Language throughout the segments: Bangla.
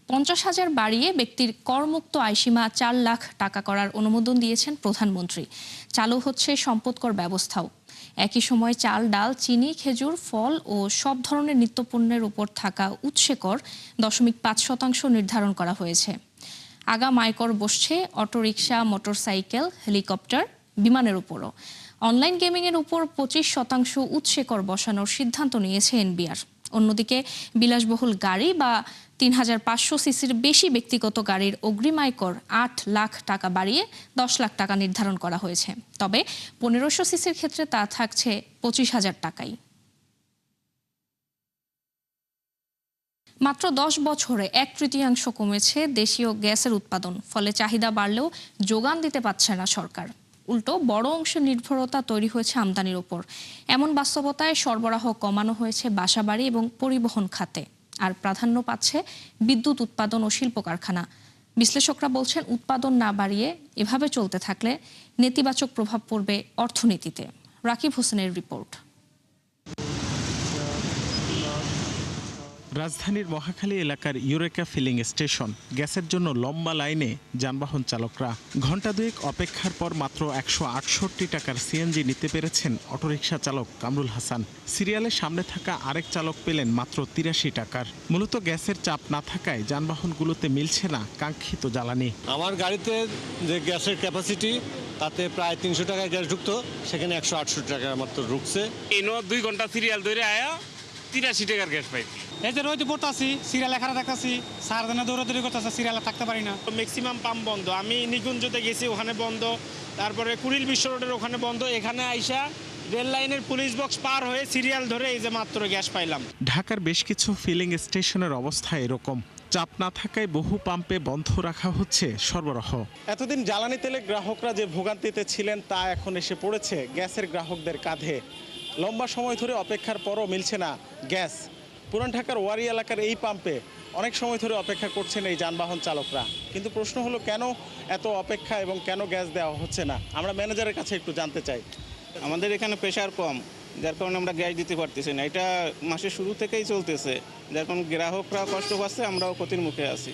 50,000 বাড়িয়ে ব্যক্তির করমুক্ত আয়সীমা 4 লাখ টাকা করার অনুমোদন দিয়েছেন প্রধানমন্ত্রী। চালু হচ্ছে সম্পদকর ব্যবস্থাও। একই সময় চাল, ডাল, চিনি, খেজুর, ফল ও সব ধরনের নিত্যপণ্যের উপর থাকা উৎসে কর 0.5% নির্ধারণ করা হয়েছে। আগাম আয়কর বসছে অটোরিকশা, মোটরসাইকেল, হেলিকপ্টার, বিমানের উপরও। অনলাইন গেমিংয়ের উপর 25% উৎসে কর বসানোর সিদ্ধান্ত নিয়েছে এনবিআর। অন্যদিকে বিলাসবহুল গাড়ি বা 3,500 সিসির বেশি ব্যক্তিগত গাড়ির অগ্রিম আয়কর 8 লাখ টাকা বাড়িয়ে 10 লাখ টাকা নির্ধারণ করা হয়েছে। তবে 1500 সিসির ক্ষেত্রে তা থাকছে 25,000 টাকাই। মাত্র 10 বছরে 1/3 কমেছে দেশীয় গ্যাসের উৎপাদন। ফলে চাহিদা বাড়লেও যোগান দিতে পারছে না সরকার। উল্টো বড় অংশের নির্ভরতা তৈরি হয়েছে আমদানির ওপর। এমন বাস্তবতায় সরবরাহ কমানো হয়েছে বাসাবাড়ি এবং পরিবহন খাতে। আর প্রাধান্য পাচ্ছে বিদ্যুৎ উৎপাদন ও শিল্প কারখানা। বিশ্লেষকরা বলছেন, উৎপাদন না বাড়িয়ে এভাবে চলতে থাকলে নেতিবাচক প্রভাব পড়বে অর্থনীতিতে। রাকিব হোসেনের রিপোর্ট। রাজধানীর মহাখালী এলাকার ইউরেকা ফিলিং স্টেশন। গ্যাসের জন্য লম্বা লাইনে যানবাহন চালকরা। ঘণ্টা দুয়েক অপেক্ষার পর মাত্র 168 টাকার সিএনজি নিতে পেরেছেন অটোরিকশা চালক কামরুল হাসান। সিরিয়ালের সামনে থাকা আরেক চালক পেলেন মাত্র 83 টাকার। মূলত গ্যাসের চাপ না থাকায় যানবাহনগুলোতে মিলছে না কাঙ্ক্ষিত জ্বালানি। আমার গাড়িতে যে গ্যাসের ক্যাপাসিটি তাতে প্রায় 300 টাকায় গ্যাস ঢুকতো, সেখানে 168 টাকা মাত্র ঢুকছে। 2 ঘন্টা সিরিয়াল ধরে আয়া 83 টাকার গ্যাস পাই। এই যে রোদ পড়তাছি, সিরিয়াল এখানে থাকতাছি, সারাদিনে দৌড়াদৌড়ি করতেছে, সিরিয়ালে থাকতে পারি না। ম্যাক্সিমাম পাম্প বন্ধ। আমি নিকুঞ্জতে গেছি, ওখানে বন্ধ। তারপরে কুড়িল বিশ্ব রোডের ওখানে বন্ধ। এখানে আইসা রেল লাইনের পুলিশ বক্স পার হয়ে সিরিয়াল ধরে এই যে মাত্র গ্যাস পাইলাম। ঢাকার বেশ কিছু ফিলিং স্টেশনের অবস্থা এরকম। চাপ না থাকায় বহু পাম্পে বন্ধ রাখা হচ্ছে সরবরাহ। এতদিন জ্বালানি তেলে গ্রাহকরা যে ভোগান্তিতে ছিলেন তা এখন এসে পড়েছে গ্যাসের গ্রাহকদের কাঁধে। লম্বা সময় ধরে অপেক্ষার পরও মিলছে না গ্যাস। পুরান ঢাকার ওয়ারি এলাকার এই পাম্পে অনেক সময় ধরে অপেক্ষা করছেন এই যানবাহন চালকরা। কিন্তু প্রশ্ন হলো, কেন এত অপেক্ষা এবং কেন গ্যাস দেওয়া হচ্ছে না? আমরা ম্যানেজারের কাছে একটু জানতে চাই। আমাদের এখানে প্রেশার কম, যার কারণে আমরা গ্যাস দিতে পারতেছি না। এটা মাসের শুরু থেকেই চলতেছে, যার কারণে গ্রাহকরা কষ্ট পাচ্ছে, আমরাও ক্ষতির মুখে আছি।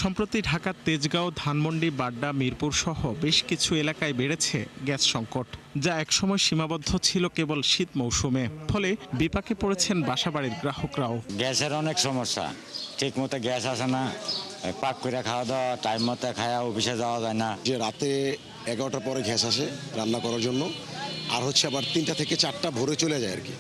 সম্প্রতি ঢাকার তেজগাঁও, ধানমন্ডি, বাড্ডা, মিরপুর সহ বেশ কিছু এলাকায় বেড়েছে গ্যাস সংকট, যা একসময় সীমাবদ্ধ ছিল কেবল শীত মৌসুমে। ফলে বিপাকে পড়েছেন বাসাবাড়ির গ্রাহকরাও। গ্যাসের অনেক সমস্যা, ঠিক মতো গ্যাস আসে না, পাক করে খাওয়া দাওয়া টাইম মতো খাওয়া, অফিসে যাওয়া যায় না। যে রাতে 11টার পরে গ্যাস আসে রান্না করার জন্য, আর হচ্ছে আবার 3টা থেকে 4টা ভোরে চলে যায় আর কি।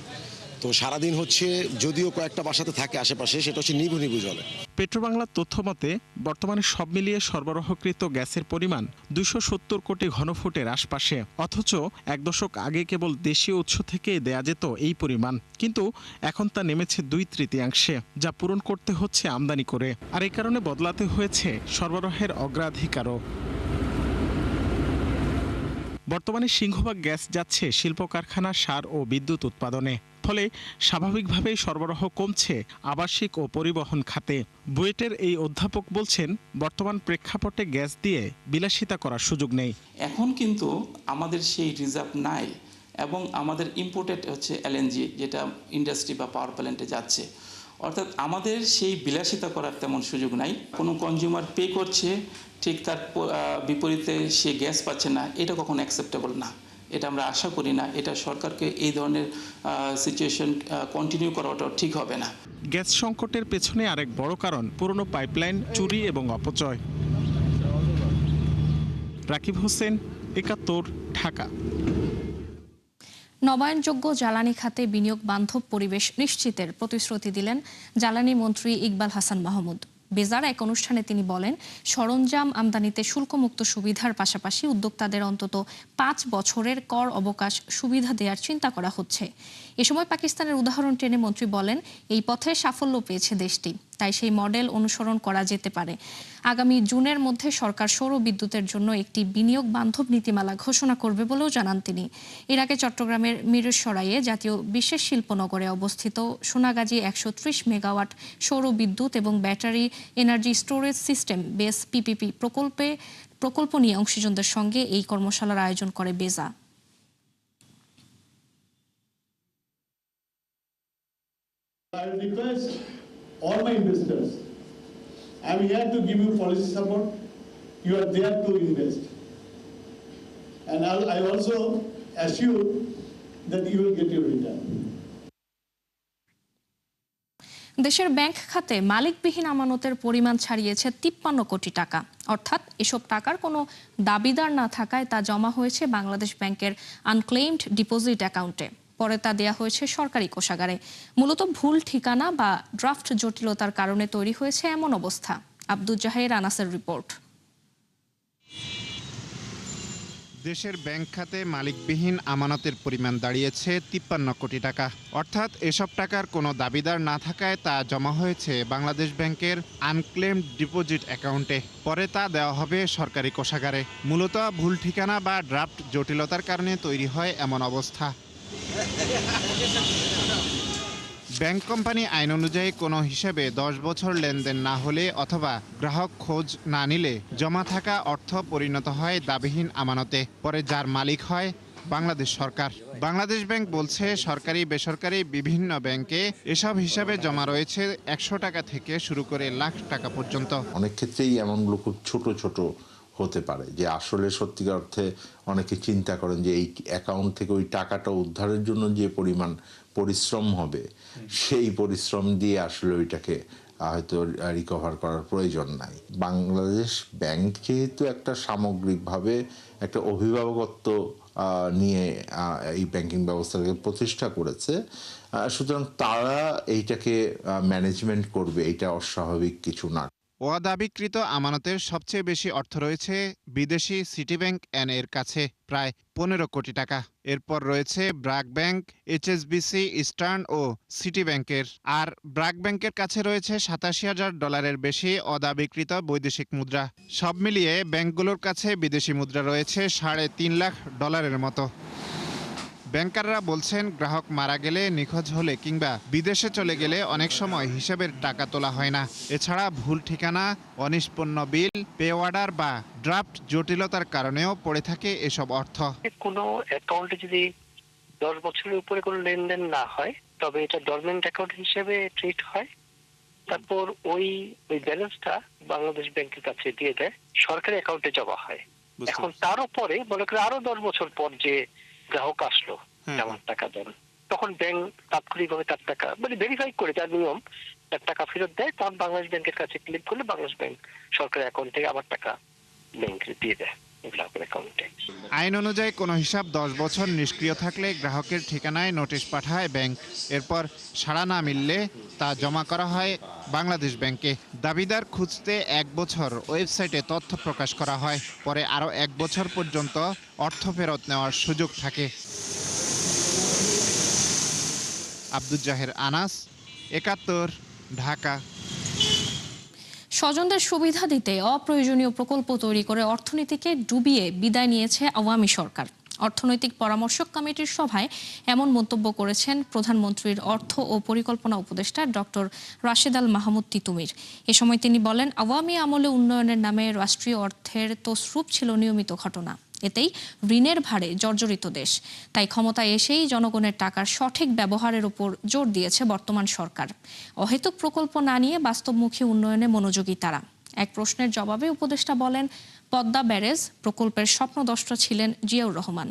তো সারাদিন হচ্ছে, যদিও কয়েকটা বাসাতে থাকে আশেপাশে, সেটা হচ্ছে নিভু নিভু জলে। পেট্রোবাংলার তথ্য মতে বর্তমানে সব মিলিয়ে সরবরাহকৃত গ্যাসের পরিমাণ 270 কোটি ঘনফুটের আশপাশে। অথচ 1 দশক আগে কেবল দেশীয় উৎস থেকে দেয়া যেত এই পরিমাণ। কিন্তু এখন তা নেমেছে 2/3, যা পূরণ করতে হচ্ছে আমদানি করে। আর এই কারণে বদলাতে হয়েছে সরবরাহের অগ্রাধিকারও। বর্তমানে সিংহভাগ গ্যাস যাচ্ছে শিল্প কারখানা, সার ও বিদ্যুৎ উৎপাদনে। ফলে স্বাভাবিকভাবেই সরবরাহ কমছে আবাসিক ও পরিবহন খাতে। বুয়েটের এই অধ্যাপক বলছেন, বর্তমান প্রেক্ষাপটে গ্যাস দিয়ে বিলাসিতা করার সুযোগ নেই। এখন কিন্তু আমাদের সেই রিজার্ভ নাই, এবং আমাদের ইম্পোর্টেড হচ্ছে এলএনজি, যেটা ইন্ডাস্ট্রি বা পাওয়ার প্ল্যান্টে যাচ্ছে। অর্থাৎ আমাদের সেই বিলাসিতা করার তেমন সুযোগ নাই। কোনো কনজিউমার পে করছে, ঠিক তার বিপরীতে সে গ্যাস পাচ্ছে না, এটা কখনো অ্যাকসেপ্টেবল না। এটা আমরা আশা করি না। এটা সরকারকে এই ধরনের সিচুয়েশন কন্টিনিউ করাটা ঠিক হবে না। গ্যাস সংকটের পেছনে আরেক বড় কারণ পুরনো পাইপলাইন চুরি এবং অপচয়। রাকিব হোসেন, 71, ঢাকা। নবায়নযোগ্য জ্বালানি খাতে বিনিয়োগ বান্ধব পরিবেশ নিশ্চিতের প্রতিশ্রুতি দিলেন জ্বালানি মন্ত্রী ইকবাল হাসান মাহমুদ। বেজার এক অনুষ্ঠানে তিনি বলেন, সরঞ্জাম আমদানিতে শুল্কমুক্ত সুবিধার পাশাপাশি উদ্যোক্তাদের অন্তত 5 বছরের কর অবকাশ সুবিধা দেওয়ার চিন্তা করা হচ্ছে। এ সময় পাকিস্তানের উদাহরণ টেনে মন্ত্রী বলেন, এই পথে সাফল্য পেয়েছে দেশটি, তাই সেই মডেল অনুসরণ করা যেতে পারে। আগামী জুনের মধ্যে সরকার সৌর বিদ্যুতের জন্য একটি বিনিয়োগ বান্ধব নীতিমালা ঘোষণা করবে বলেও জানান তিনি। এর আগে চট্টগ্রামের মিরসরাইয়ে জাতীয় বিশেষ শিল্পনগরে অবস্থিত সোনাগাজী 130 মেগাওয়াট সৌর বিদ্যুৎ এবং battery energy storage system base PPP প্রকল্প নিয়ে অংশীজনদের সঙ্গে এই কর্মশালার আয়োজন করে বেজা। I request all my investors I'm here to give you policy support. You are there to invest. And I also assure that you will get your return. দেশের ব্যাংক খাতে মালিকবিহীন আমানতের পরিমাণ ছাড়িয়েছে 53 কোটি টাকা। অর্থাৎ এসব টাকার কোনো দাবিদার না থাকায় তা জমা হয়েছে বাংলাদেশ ব্যাংকের আনক্লেইমড ডিপোজিট অ্যাকাউন্টে। পরে তা দেয়া হয়েছে সরকারি কোষাগারে। মূলত ভুল ঠিকানা বা ড্রাফট জটিলতার কারণে তৈরি হয়েছে এমন অবস্থা। আব্দুজ্জাহের আনাসের রিপোর্ট। দেশের ব্যাংক খাতে মালিকবিহীন আমানতের পরিমাণ দাঁড়িয়েছে 53 কোটি টাকা। অর্থাৎ এসব টাকার কোনো দাবিদার না থাকায় তা জমা হয়েছে বাংলাদেশ ব্যাংকের আনক্লেমড ডিপোজিট অ্যাকাউন্টে। পরে তা দেওয়া হবে সরকারি কোষাগারে। মূলত ভুল ঠিকানা বা ড্রাফট জটিলতার কারণে তৈরি হয় এমন অবস্থা। ব্যাংক কোম্পানি আইন অনুযায়ী কোনো হিসেবে 10 বছর লেনদেন না হলে অথবা গ্রাহক খোঁজ না নিলে জমা থাকা অর্থ পরিণত হয় দাবিহীন আমানতে। পরে যার মালিক হয় বাংলাদেশ সরকার। বাংলাদেশ ব্যাংক বলছে সরকারি বেসরকারি বিভিন্ন ব্যাংকে এসব হিসাবে জমা রয়েছে 100 টাকা থেকে শুরু করে লাখ টাকা পর্যন্ত। অনেক ক্ষেত্রেই এমনগুলো খুব ছোট ছোট হতে পারে যে আসলে সত্যিকার অর্থে অনেকে চিন্তা করেন যে এই অ্যাকাউন্ট থেকে ওই টাকাটা উদ্ধারের জন্য যে পরিমাণ পরিশ্রম হবে সেই পরিশ্রম দিয়ে আসলে ওইটাকে হয়তো রিকভার করার প্রয়োজন নাই। বাংলাদেশ ব্যাংক যেহেতু একটা সামগ্রিকভাবে একটা অভিভাবকত্ব নিয়ে এই ব্যাংকিং ব্যবস্থাকে প্রতিষ্ঠা করেছে, সুতরাং তারা এইটাকে ম্যানেজমেন্ট করবে, এটা অস্বাভাবিক কিছু না। অদাবিকৃত আমানতের সবচেয়ে বেশি অর্থ রয়েছে বিদেশি সিটি ব্যাংক এর কাছে, প্রায় 15 কোটি টাকা। এরপর রয়েছে ব্র্যাক ব্যাংক, HSBC, ইস্টার্ন ও সিটি ব্যাংকের। আর ব্র্যাক ব্যাংকের কাছে রয়েছে $87,000 বেশি অদাবিকৃত বৈদেশিক মুদ্রা। সব মিলিয়ে ব্যাংকগুলোর কাছে বিদেশি মুদ্রা রয়েছে $3.5 লাখ মতো। ব্যাংকাররা বলছেন গ্রাহক মারা গেলে, নিখোঁজ হলে কিংবা বিদেশে চলে গেলে অনেক সময় হিসাবের টাকা তোলা হয় না। এছাড়া ভুল ঠিকানা, অনিষ্পন্ন বিল, পে অর্ডার বা ড্রাফট জটিলতার কারণেও পড়ে থাকে এসব অর্থ। কোনো অ্যাকাউন্টে যদি 10 বছরের উপরে কোনো লেনদেন না হয় তবে এটা ডরমেন্ট অ্যাকাউন্ট হিসেবে ট্রিট হয়। তারপর ওই ব্যালেন্সটা বাংলাদেশ ব্যাংকের কাছে দিয়ে দেয়, সরকারি অ্যাকাউন্টে জমা হয়। এখন তারও পরে মনে করে আরো 10 বছর পর যে গ্রাহক আসলো আমার টাকা দেন, তখন ব্যাংক তাৎক্ষণিকভাবে তার টাকা ভেরিফাই করে তার নিয়ম তার টাকা ফেরত দেয়। তখন বাংলাদেশ ব্যাংকের কাছে ক্লেম করলে বাংলাদেশ ব্যাংক সরকারি অ্যাকাউন্ট থেকে আবার টাকা ব্যাংকে দিয়ে দেয় গ্রাহকের অ্যাকাউন্টে। আইন অনুযায়ী কোনো হিসাব 10 বছর নিষ্ক্রিয় থাকলে গ্রাহকের ঠিকানায় নোটিশ পাঠায় ব্যাংক। এরপর সাড়া না মিললে তা জমা করা হয় বাংলাদেশ ব্যাংকে। দাবিদার খুঁজতে 1 বছর ওয়েবসাইটে তথ্য প্রকাশ করা হয়। পরে আরও 1 বছর পর্যন্ত অর্থ ফেরত নেওয়ার সুযোগ থাকে। আব্দুজ্জাহের আনাস, 71, ঢাকা। স্বজনদের সুবিধা দিতে অপ্রয়োজনীয় প্রকল্প তৈরি করে অর্থনীতিকে ডুবিয়ে বিদায় নিয়েছে আওয়ামী সরকার। অর্থনৈতিক পরামর্শক কমিটির সভায় এমন মন্তব্য করেছেন প্রধানমন্ত্রীর অর্থ ও পরিকল্পনা উপদেষ্টা ডক্টর রাশেদ আল মাহমুদ তিতুমির। এ সময় তিনি বলেন, আওয়ামী আমলে উন্নয়নের নামে রাষ্ট্রীয় অর্থের তসরুপ ছিল নিয়মিত ঘটনা। এতেই ঋণের ভারে জর্জরিত দেশ। তাই ক্ষমতায় এসেই জনগণের টাকার সঠিক ব্যবহারের উপর জোর দিয়েছে বর্তমান সরকার। অহেতুক প্রকল্প না নিয়ে বাস্তবমুখী উন্নয়নে মনোযোগী তারা। এক প্রশ্নের জবাবে উপদেষ্টা বলেন, পদ্মা ব্যারেজ প্রকল্পের স্বপ্নদ্রষ্টা ছিলেন জিয়াউর রহমান।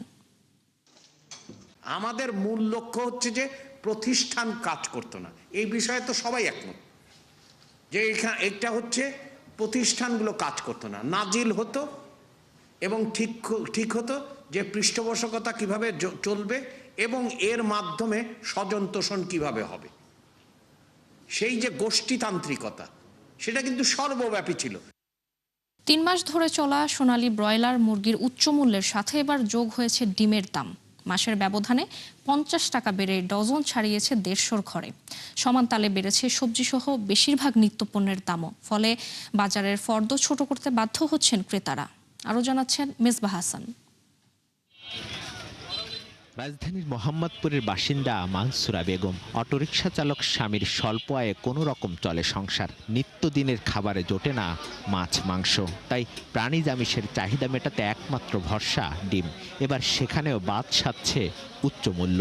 আমাদের মূল লক্ষ্য হচ্ছে যে প্রতিষ্ঠান কাজ করতো না, এই বিষয়ে তো সবাই একমত যে এটা হচ্ছে প্রতিষ্ঠানগুলো কাজ করতো না, নাজিল হতো এবং ঠিক হতো যে পৃষ্ঠপোষকতা কিভাবে চলবে এবং এর মাধ্যমে স্বজন তোষণ কিভাবে হবে। সেই যে গোষ্ঠীতান্ত্রিকতা সেটা কিন্তু সর্বব্যাপী ছিল। 3 মাস ধরে চলা সোনালী ব্রয়লার মুরগির উচ্চ মূল্যের সাথে এবার যোগ হয়েছে ডিমের দাম। মাসের ব্যবধানে 50 টাকা বেড়ে ডজন ছাড়িয়েছে 150 ঘরে। সমান তালে বেড়েছে সবজিসহ বেশিরভাগ নিত্যপণ্যের দামও। ফলে বাজারের ফর্দ ছোট করতে বাধ্য হচ্ছেন ক্রেতারা। আরও জানাচ্ছেন মেজবাহ হাসান। রাজধানীর মোহাম্মদপুরের বাসিন্দা মানসুরা বেগম। অটোরিকশা চালক স্বামীর স্বল্প আয়ে কোনো রকম চলে সংসার। নিত্যদিনের খাবারে জোটে না মাছ মাংস, তাই প্রাণীজ আমিষের চাহিদা মেটাতে একমাত্র ভরসা ডিম। এবার সেখানেও বাদ সাধছে উচ্চ মূল্য।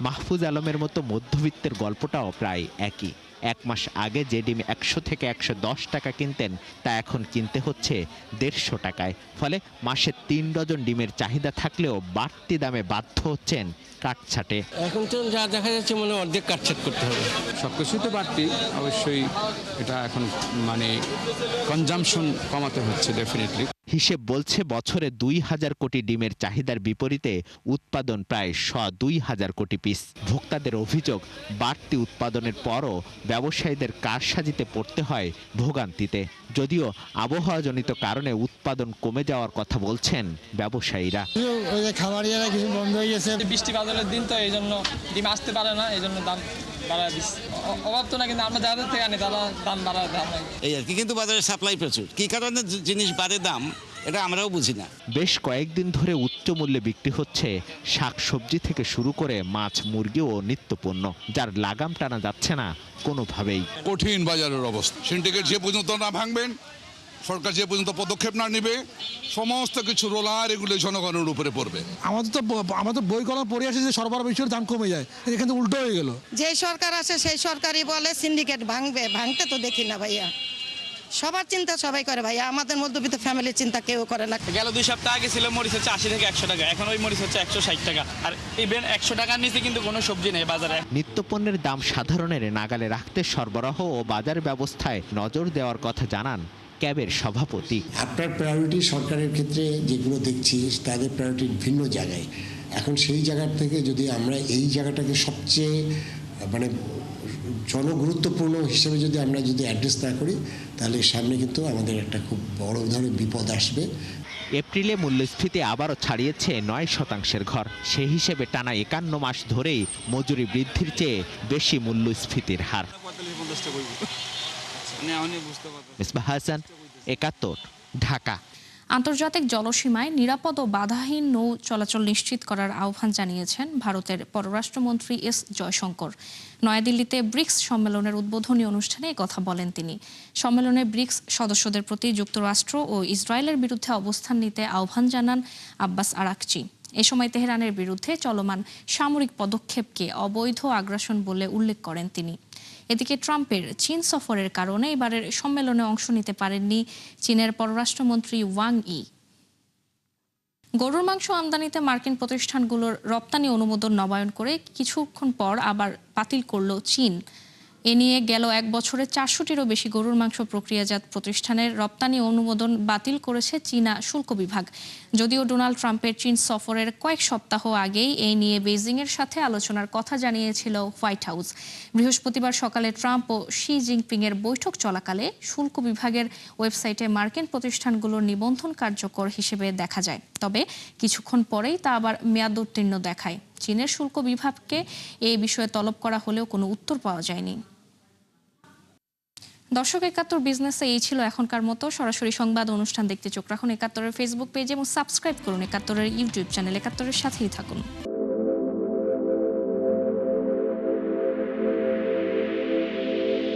মাহফুজ আলমের মতো মধ্যবিত্তের গল্পটাও প্রায় একই। 1 মাস আগে যে ডিম 100 থেকে 110 টাকা কিনতেন তা এখন কিনতে হচ্ছে 150 টাকায়। ফলে মাসে 3 ডজন ডিমের চাহিদা থাকলেও বাড়তি দামে বাধ্য হচ্ছেন কাটছাটে। এখন তো যা দেখা যাচ্ছে মনে হয় অর্ধেক কাটছাট করতে হবে। সব কিছুই তো বাড়তি, অবশ্যই এটা এখন মানে কনজাম্পশন কমাতে হচ্ছে ডেফিনেটলি। হিসেব বলছে বছরে 2000 কোটি ডিমের চাহিদার বিপরীতে উৎপাদন প্রায় 2000 কোটি পিস। ভোক্তাদের অভিযোগ, বাড়তি উৎপাদনের পরও ব্যবসায়ীদের কারসাজিতে পড়তে হয় ভোগান্তিতে। যদিও আবহাওয়াজনিত কারণে উৎপাদন কমে যাওয়ার কথা বলছেন ব্যবসায়ীরা। খাবারিয়ারা কিছু বন্ধ হয়ে গেছে, বৃষ্টি বাদলের দিন তো এই জন্য ডিম আসতে পারে না, এই জন্য দাম বাড়ায় দিচ্ছে। অভাব তো না, কিন্তু আমরা যাদের থেকে আনি তারা দাম বাড়ায় দাম এই আর কি। কিন্তু বাজারে সাপ্লাই প্রচুর, কি কারণে জিনিস বাড়ে দাম এটা আমরাও বুঝি না। বেশ কয়েকদিন ধরে উচ্চ মূল্যে বিক্রি হচ্ছে শাকসবজি থেকে শুরু করে মাছ, মুরগি ও নিত্যপণ্য, যার লাগাম টানা যাচ্ছে না কোনোভাবেই। কঠিন বাজারের অবস্থা। সিন্ডিকেট যে পর্যন্ত না ভাঙবেন, সরকার যে পর্যন্ত পদক্ষেপ না নেবে, সমস্ত কিছু রোলার এগুলো জনগণের উপরে পড়বে। আমাদের বই কলম পড়ে আসে যে সরবরাহ বিষয়ের দাম কমে যায়, এখানে উল্টো হয়ে গেল। যে সরকার আসে সেই সরকারই বলে সিন্ডিকেট ভাঙবে, ভাঙতে তো দেখি না ভাইয়া। সবার চিন্তা সবাই করে ভাইয়া, আমাদের মধ্যবিত্ত ফ্যামিলির চিন্তা কেউ করে না। গেল 2 সপ্তাহ আগে ছিল মরিচ হচ্ছে 80 থেকে 100 টাকা, এখন ওই মরিচ হচ্ছে 160 টাকা। আর ইভেন 100 টাকার নিচে কিন্তু কোনো সবজি নেই বাজারে। নিত্যপণ্যের দাম সাধারণের নাগালে রাখতে সরবরাহ ও বাজার ব্যবস্থায় নজর দেওয়ার কথা জানান ক্যাবের সভাপতি। আপনার প্রায়োরিটি সরকারের ক্ষেত্রে যেগুলো দেখছি তাদের প্রায়োরিটি ভিন্ন জায়গায়। এখন সেই জায়গার থেকে যদি আমরা এই জায়গাটাকে সবচেয়ে মানে জনগুরুত্বপূর্ণ হিসেবে যদি আমরা অ্যাড্রেস না করি, তাহলে সামনে কিন্তু আমাদের একটা খুব বড় ধরনের বিপদ আসবে। এপ্রিলে মূল্যস্ফীতি আবারও ছাড়িয়েছে 9% ঘর। সেই হিসেবে টানা 51 মাস ধরেই মজুরি বৃদ্ধির চেয়ে বেশি মূল্যস্ফীতির হার। মিসবাহ হাসান, 71, ঢাকা। আন্তর্জাতিক জলসীমায় নিরাপদ ও বাধাহীন নৌ চলাচল নিশ্চিত করার আহ্বান জানিয়েছেন ভারতের পররাষ্ট্রমন্ত্রী এস জয়শঙ্কর। নয়াদিল্লিতে ব্রিক্স সম্মেলনের উদ্বোধনী অনুষ্ঠানে কথা বলেন তিনি। সম্মেলনে ব্রিক্স সদস্যদের প্রতি যুক্তরাষ্ট্র ও ইসরায়েলের বিরুদ্ধে অবস্থান নিতে আহ্বান জানান আব্বাস আরাকচি। এ সময় তেহরানের বিরুদ্ধে চলমান সামরিক পদক্ষেপকে অবৈধ আগ্রাসন বলে উল্লেখ করেন তিনি। এদিকে ট্রাম্পের চীন সফরের কারণে এবারের সম্মেলনে অংশ নিতে পারেননি চীনের পররাষ্ট্রমন্ত্রী ওয়াং ই। গরুর মাংস আমদানিতে মার্কিন প্রতিষ্ঠানগুলোর রপ্তানি অনুমোদন নবায়ন করে কিছুক্ষণ পর আবার বাতিল করল চীন। এ নিয়ে গেল 1 বছরে 400টিরও বেশি গরুর মাংস প্রক্রিয়াজাত প্রতিষ্ঠানের রপ্তানি অনুমোদন বাতিল করেছে চীনা শুল্ক বিভাগ। যদিও ডোনাল্ড ট্রাম্পের চীন সফরের কয়েক সপ্তাহ আগেই এই নিয়ে বেইজিংয়ের সাথে আলোচনার কথা জানিয়েছিল হোয়াইট হাউস। বৃহস্পতিবার সকালে ট্রাম্প ও শি জিনপিংয়ের বৈঠক চলাকালে শুল্ক বিভাগের ওয়েবসাইটে মার্কিন প্রতিষ্ঠানগুলোর নিবন্ধন কার্যকর হিসেবে দেখা যায়। তবে কিছুক্ষণ পরেই তা আবার মেয়াদোত্তীর্ণ দেখায়। চীনের শুল্ক বিভাগকে এই বিষয়ে তলব করা হলেও কোনো উত্তর পাওয়া যায়নি। দর্শক, 71 বিজনেসে এই ছিল এখনকার মতো। সরাসরি সংবাদ অনুষ্ঠান দেখতে চোখ রাখুন 71-এর ফেসবুক পেজ এবং সাবস্ক্রাইব করুন 71-এর ইউটিউব চ্যানেল। 71-এর সাথেই থাকুন।